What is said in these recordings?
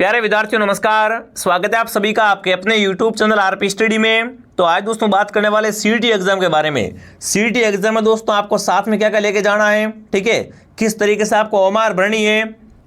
प्यारे विद्यार्थियों नमस्कार, स्वागत है आप सभी का आपके अपने YouTube चैनल आरपी स्टडी में। तो आज दोस्तों बात करने वाले सीईटी एग्जाम के बारे में। सीईटी एग्जाम में दोस्तों आपको साथ में क्या क्या लेके जाना है, ठीक है, किस तरीके से आपको ओमार भरनी है,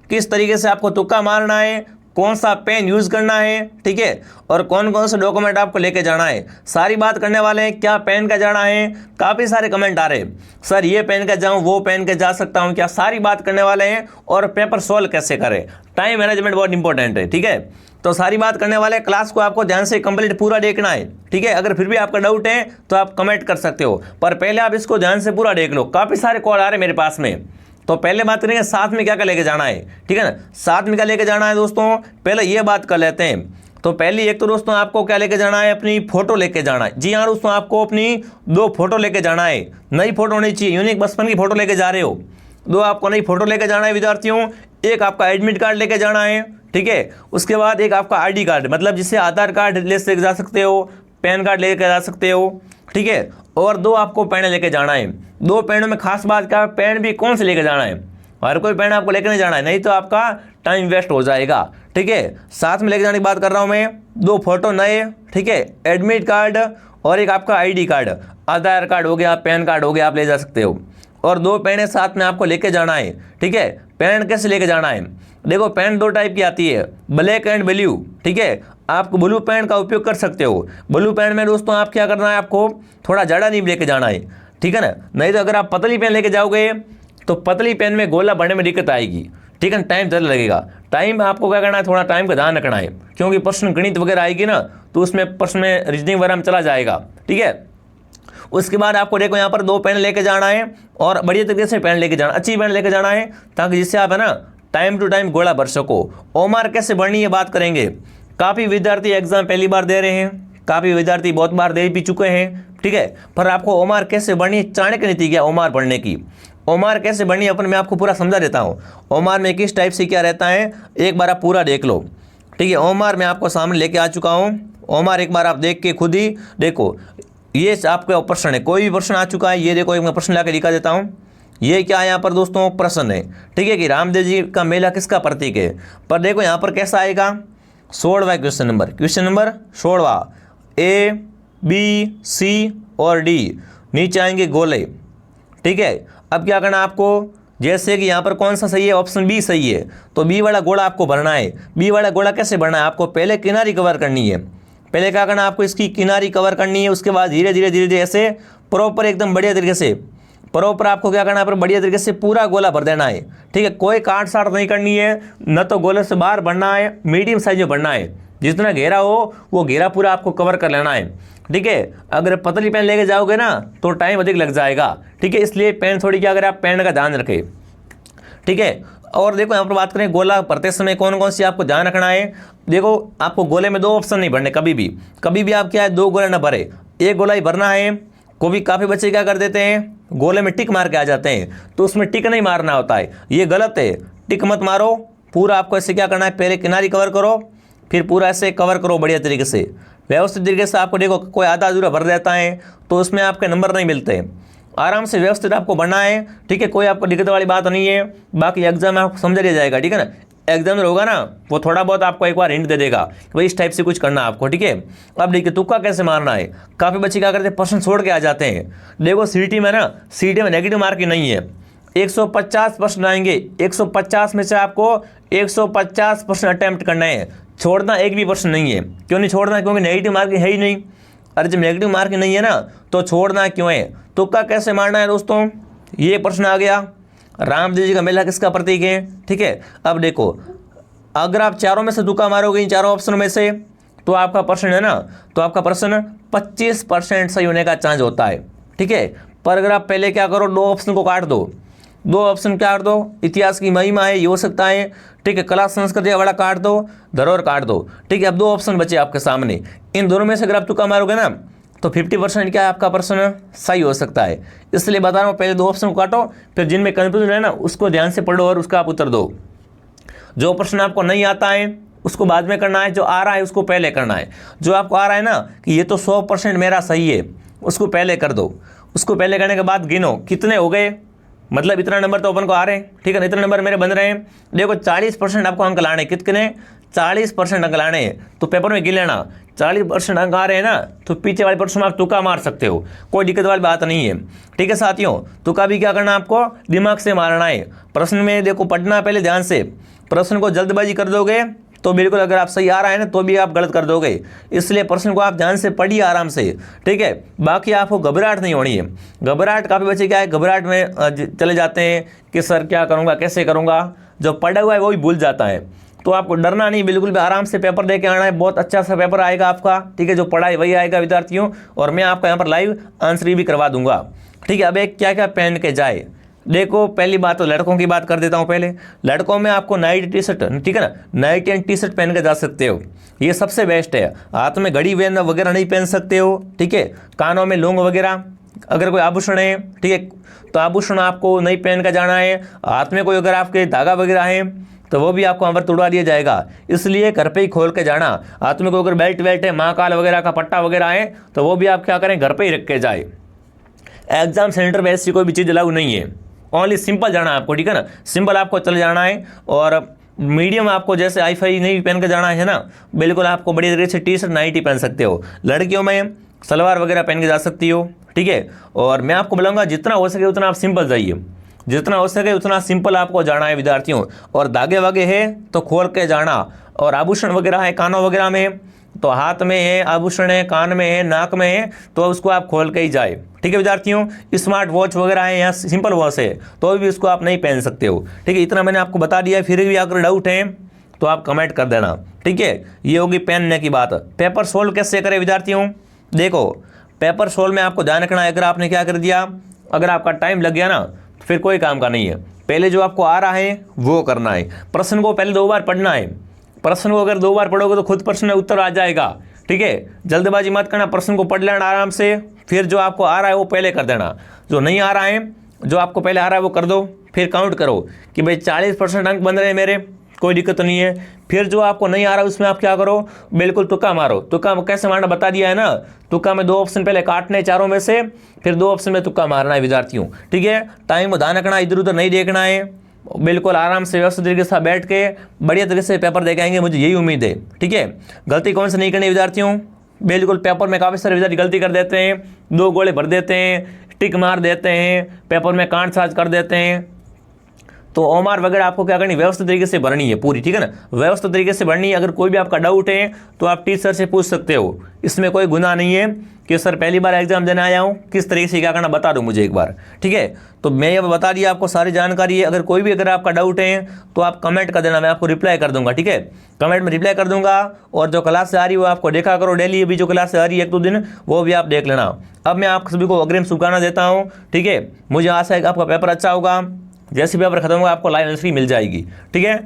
किस तरीके से आपको तुक्का मारना है, कौन सा पेन यूज़ करना है, ठीक है, और कौन कौन से डॉक्यूमेंट आपको लेके जाना है, सारी बात करने वाले हैं। क्या पेन का जाना है, काफ़ी सारे कमेंट आ रहे हैं सर ये पेन का जाऊं वो पेन के जा सकता हूं क्या, सारी बात करने वाले हैं। और पेपर सॉल्व कैसे करें, टाइम मैनेजमेंट बहुत इंपॉर्टेंट है, ठीक है। तो सारी बात करने वाले क्लास को आपको ध्यान से कंप्लीट पूरा देखना है, ठीक है। अगर फिर भी आपका डाउट है तो आप कमेंट कर सकते हो, पर पहले आप इसको ध्यान से पूरा देख लो। काफ़ी सारे कॉल आ रहे हैं मेरे पास में। तो पहले बात करेंगे साथ में क्या क्या लेके जाना है, ठीक है ना। साथ में क्या लेके जाना है दोस्तों, पहले ये बात कर लेते हैं। तो पहली एक तो दोस्तों आपको क्या लेके जाना है, अपनी फोटो लेके जाना है। जी हाँ दोस्तों, आपको अपनी 2 फोटो लेके जाना है। नई फोटो होनी चाहिए, यूनिक बचपन की फोटो लेके जा रहे हो, 2 आपको नई फोटो लेके जाना है विद्यार्थियों। एक आपका एडमिट कार्ड लेके जाना है, ठीक है। उसके बाद एक आपका आईडी कार्ड, मतलब जिससे आधार कार्ड लेके जा सकते हो, पैन कार्ड लेके जा सकते हो, ठीक है। और 2 आपको पेन लेके जाना है। 2 पेनों में खास बात क्या है, पेन भी कौन से लेके जाना है, हर कोई पेन आपको लेके नहीं जाना है, नहीं तो आपका टाइम वेस्ट हो जाएगा, ठीक है। साथ में लेके जाने की बात कर रहा हूँ मैं। 2 फोटो नए, ठीक है, एडमिट कार्ड और एक आपका आईडी कार्ड, आधार कार्ड हो गया, पैन कार्ड हो गया, आप ले जा सकते हो। और 2 पेन साथ में आपको लेके जाना है, ठीक है। पेन कैसे लेके जाना है, देखो पेन 2 टाइप की आती है, ब्लैक एंड ब्लू, ठीक है। आप ब्लू पेन का उपयोग कर सकते हो। ब्लू पेन में दोस्तों आप क्या करना है, आपको थोड़ा ज़्यादा नीब लेके जाना है, ठीक है ना। नहीं तो अगर आप पतली पेन लेके जाओगे तो पतली पेन में गोला भरने में दिक्कत आएगी, ठीक है ना, टाइम ज़्यादा लगेगा। टाइम आपको क्या करना है, थोड़ा टाइम का ध्यान रखना है, क्योंकि प्रश्न गणित वगैरह आएगी ना, तो उसमें प्रश्न में रीजनिंग वगैरह में चला जाएगा, ठीक है। उसके बाद आपको देखो यहाँ पर 2 पेन लेके जाना है और बढ़िया तरीके से पेन लेके जाना, अच्छी पेन लेके जाना है, ताकि जिससे आप है ना टाइम टू टाइम गोला भर सको। ओमार कैसे भरनी है बात करेंगे। काफ़ी विद्यार्थी एग्जाम पहली बार दे रहे हैं, काफ़ी विद्यार्थी बहुत बार दे भी चुके हैं, ठीक है। पर आपको ओमार कैसे भरनी है, चाणक्य नीति क्या ओमार भरने की, ओमार कैसे भरनी है अपन मैं आपको पूरा समझा देता हूँ। ओमार में किस टाइप से क्या रहता है, एक बार आप पूरा देख लो, ठीक है। ओमार मैं आपको सामने लेके आ चुका हूँ। ओमार एक बार आप देख के खुद ही देखो, ये आपका प्रश्न है, कोई भी प्रश्न आ चुका है। ये देखो एक मैं प्रश्न ला के दिखा देता हूँ। ये क्या है यहाँ पर दोस्तों, प्रश्न है, ठीक है, कि रामदेव जी का मेला किसका प्रतीक है। पर देखो यहाँ पर कैसा आएगा, 16वां क्वेश्चन नंबर 16वां, A B C और D, नीचे आएंगे गोले, ठीक है। अब क्या करना आपको, जैसे कि यहाँ पर कौन सा सही है, ऑप्शन बी सही है, तो बी वाला गोला आपको भरना है। बी वाला गोला कैसे भरना है, आपको पहले किनारी कवर करनी है। पहले क्या करना है, आपको इसकी किनारी कवर करनी है। उसके बाद धीरे धीरे ऐसे प्रॉपर एकदम बढ़िया तरीके से प्रॉपर आपको क्या करना है, पर बढ़िया तरीके से पूरा गोला भर देना है, ठीक है। कोई काट साट नहीं करनी है, न तो गोले से बाहर भरना है, मीडियम साइज में भरना है। जितना घेरा हो वो घेरा पूरा आपको कवर कर लेना है, ठीक है। अगर पतली पेन लेके जाओगे ना तो टाइम अधिक लग जाएगा, ठीक है। इसलिए पेन थोड़ी क्या करें, आप पेन का ध्यान रखें, ठीक है। और देखो यहाँ पर बात करें गोला भरते समय कौन कौन सी आपको ध्यान रखना है। देखो आपको गोले में 2 ऑप्शन नहीं भरने, कभी भी आप क्या है 2 गोले ना भरे, एक गोला ही भरना है। काफ़ी बच्चे क्या कर देते हैं, गोले में टिक मार के आ जाते हैं, तो उसमें टिक नहीं मारना होता है, ये गलत है। टिक मत मारो, पूरा आपको ऐसे क्या करना है, पहले किनारी कवर करो, फिर पूरा ऐसे कवर करो बढ़िया तरीके से, व्यवस्थित तरीके से। आपको देखो कोई आधा अधूरा भर देता है तो उसमें आपके नंबर नहीं मिलते। आराम से व्यवस्थित आपको भरना है, ठीक है। कोई आपको दिक्कत वाली बात नहीं है। बाकी एग्जाम में आपको समझ लिया जाएगा, ठीक है ना। एग्जामिनर होगा ना, वो थोड़ा बहुत आपको एक बार हिंट दे देगा कि भाई इस टाइप से कुछ करना आपको, ठीक है। अब देखिए तुक्का कैसे मारना है। काफ़ी बच्चे क्या करते हैं, प्रश्न छोड़ के आ जाते हैं। देखो सीईटी में ना, सीईटी में नेगेटिव मार्किंग नहीं है, 150 प्रश्न आएंगे, 150 में से आपको 150 प्रश्न अटैम्प्ट करना है, छोड़ना एक भी प्रश्न नहीं है। क्यों नहीं छोड़ना, क्योंकि नेगेटिव मार्किंग है ही नहीं। अरे जब नेगेटिव मार्किंग नहीं है ना तो छोड़ना क्यों है। तुक्का कैसे मारना है दोस्तों, ये प्रश्न आ गया, रामदेव जी का मेला किसका प्रतीक है, ठीक है। अब देखो अगर आप चारों में से तुक्का मारोगे, इन चारों ऑप्शन में से, तो आपका प्रश्न है ना, तो आपका प्रश्न 25% सही होने का चांस होता है, ठीक है। पर अगर आप पहले क्या करो, 2 ऑप्शन को काट दो, 2 ऑप्शन काट दो, इतिहास की महिमा है ये हो सकता है, ठीक है, कला संस्कृति वाला काट दो, धरोहर काट दो, ठीक है। अब 2 ऑप्शन बचे आपके सामने, इन दोनों में से अगर आप तुक्का मारोगे ना तो 50% क्या है आपका प्रश्न सही हो सकता है। इसलिए बता रहा हूँ, पहले 2 ऑप्शन को काटो, फिर जिनमें कंफ्यूजन है ना उसको ध्यान से पढ़ो और उसका आप उत्तर दो। जो प्रश्न आपको नहीं आता है उसको बाद में करना है, जो आ रहा है उसको पहले करना है। जो आपको आ रहा है ना कि ये तो 100% मेरा सही है, उसको पहले कर दो। उसको पहले करने के बाद गिनो कितने हो गए, मतलब इतना नंबर तो अपन को आ रहे हैं, ठीक है ना, इतने नंबर मेरे बन रहे हैं। देखो 40% आपको अंक लाने, कितने 40% अंक लाने हैं, तो पेपर में गिन लेना 40% अंक आ रहे हैं ना, तो पीछे वाले प्रश्न में आप तुक्का मार सकते हो, कोई दिक्कत वाली बात नहीं है, ठीक है साथियों। तुक्का भी क्या करना, आपको दिमाग से मारना है। प्रश्न में देखो पढ़ना पहले ध्यान से, प्रश्न को जल्दबाजी कर दोगे तो बिल्कुल अगर आप सही आ रहा है ना तो भी आप गलत कर दोगे, इसलिए प्रश्न को आप ध्यान से पढ़िए आराम से, ठीक है। बाकी आपको घबराहट नहीं होनी है। घबराहट काफ़ी बच्चे क्या है, घबराहट में चले जाते हैं कि सर क्या करूँगा, कैसे करूँगा, जो पढ़ा हुआ है वो भी भूल जाता है। तो आपको डरना नहीं, बिल्कुल भी आराम से पेपर दे के आना है, बहुत अच्छा सा पेपर आएगा आपका, ठीक है। जो पढ़ाई वही आएगा विद्यार्थियों, और मैं आपका यहाँ पर लाइव आंसर भी करवा दूंगा, ठीक है। अब एक क्या क्या पहन के जाए, देखो पहली बात तो लड़कों की बात कर देता हूँ पहले। लड़कों में आपको नाइट टी शर्ट, ठीक है ना, नाइट एंड टी शर्ट पहन के जा सकते हो, ये सबसे बेस्ट है। हाथ में घड़ी वेन वगैरह नहीं पहन सकते हो, ठीक है। कानों में लौंग वगैरह, अगर कोई आभूषण है, ठीक है, तो आभूषण आपको नहीं पहन कर जाना है। हाथ में कोई अगर आपके धागा वगैरह है तो वो भी आपको वहाँ पर तोड़वा दिया जाएगा, इसलिए घर पे ही खोल के जाना। हाथ में कोई अगर बेल्ट वेल्ट है, महाकाल वगैरह का पट्टा वगैरह है, तो वो भी आप क्या करें, घर पे ही रख के जाए। एग्जाम सेंटर में ऐसी कोई भी चीज़ अलाउ नहीं है, ओनली सिंपल जाना है आपको, ठीक है ना, सिंपल आपको चले जाना है। और मीडियम आपको जैसे आई फाई नहीं पहन के जाना है ना, बिल्कुल आपको बढ़िया तरीके से टी शर्ट नाइटी पहन सकते हो। लड़कियों में सलवार वगैरह पहन के जा सकती हो, ठीक है। और मैं आपको बोलूँगा जितना हो सके उतना आप सिंपल जाइए, जितना हो सके उतना सिंपल आपको जाना है विद्यार्थियों। और धागे वागे है तो खोल के जाना, और आभूषण वगैरह है कानों वगैरह में, तो हाथ में है आभूषण है, कान में है, नाक में है, तो उसको आप खोल के ही जाए, ठीक है विद्यार्थियों। स्मार्ट वॉच वगैरह है या सिंपल वॉच है तो भी उसको आप नहीं पहन सकते हो, ठीक है। इतना मैंने आपको बता दिया है, फिर भी अगर डाउट है तो आप कमेंट कर देना, ठीक है। ये होगी पहनने की बात। पेपर सोल्व कैसे करें विद्यार्थियों, देखो पेपर सोल्व में आपको ध्यान रखना है, अगर आपने क्या कर दिया, अगर आपका टाइम लग गया ना तो फिर कोई काम का नहीं है। पहले जो आपको आ रहा है वो करना है, प्रश्न को पहले 2 बार पढ़ना है। प्रश्न को अगर 2 बार पढ़ोगे तो खुद प्रश्न में उत्तर आ जाएगा, ठीक है। जल्दबाजी मत करना, प्रश्न को पढ़ लेना आराम से, फिर जो आपको आ रहा है वो पहले कर देना, जो नहीं आ रहा है, जो आपको पहले आ रहा है वो कर दो, फिर काउंट करो कि भाई 40% अंक बन रहे हैं मेरे, कोई दिक्कत तो नहीं है। फिर जो आपको नहीं आ रहा उसमें आप क्या करो, बिल्कुल तुक्का मारो। तुक्का कैसे मारना बता दिया है ना, तुक्का में 2 ऑप्शन पहले काटने चारों में से, फिर 2 ऑप्शन में तुक्का मारना है विद्यार्थियों, ठीक है। टाइम को ध्यान रखना, इधर उधर नहीं देखना है, बिल्कुल आराम से व्यवस्थित तरीके से बैठ के बढ़िया तरीके से पेपर दे के आएंगे, मुझे यही उम्मीद है, ठीक है। गलती कौन से नहीं करनी विद्यार्थियों, बिल्कुल पेपर में काफ़ी सारे विद्यार्थी गलती कर देते हैं, 2 गोले भर देते हैं, टिक मार देते हैं, पेपर में कांट साज कर देते हैं। तो ओमार वगैरह आपको क्या करनी, व्यवस्थित तरीके से भरनी है पूरी, ठीक है ना, व्यवस्थित तरीके से भरनी है। अगर कोई भी आपका डाउट है तो आप टीचर से पूछ सकते हो, इसमें कोई गुनाह नहीं है कि सर पहली बार एग्जाम देने आया हूँ, किस तरीके से क्या करना बता दो मुझे एक बार, ठीक है। तो मैं ये बता दिया आपको सारी जानकारी है। अगर कोई भी अगर आपका डाउट है तो आप कमेंट कर देना, मैं आपको रिप्लाई कर दूंगा, ठीक है, कमेंट में रिप्लाई कर दूंगा। और जो क्लास से आ रही है वो आपको देखा करो डेली, अभी जो क्लास से आ रही है 1-2 दिन वो भी आप देख लेना। अब मैं आप सभी को अग्रिम शुभकामना देता हूँ, ठीक है। मुझे आशा है कि आपका पेपर अच्छा होगा, जैसे पेपर खत्म होगा आपको लाइव आंसर मिल जाएगी, ठीक है।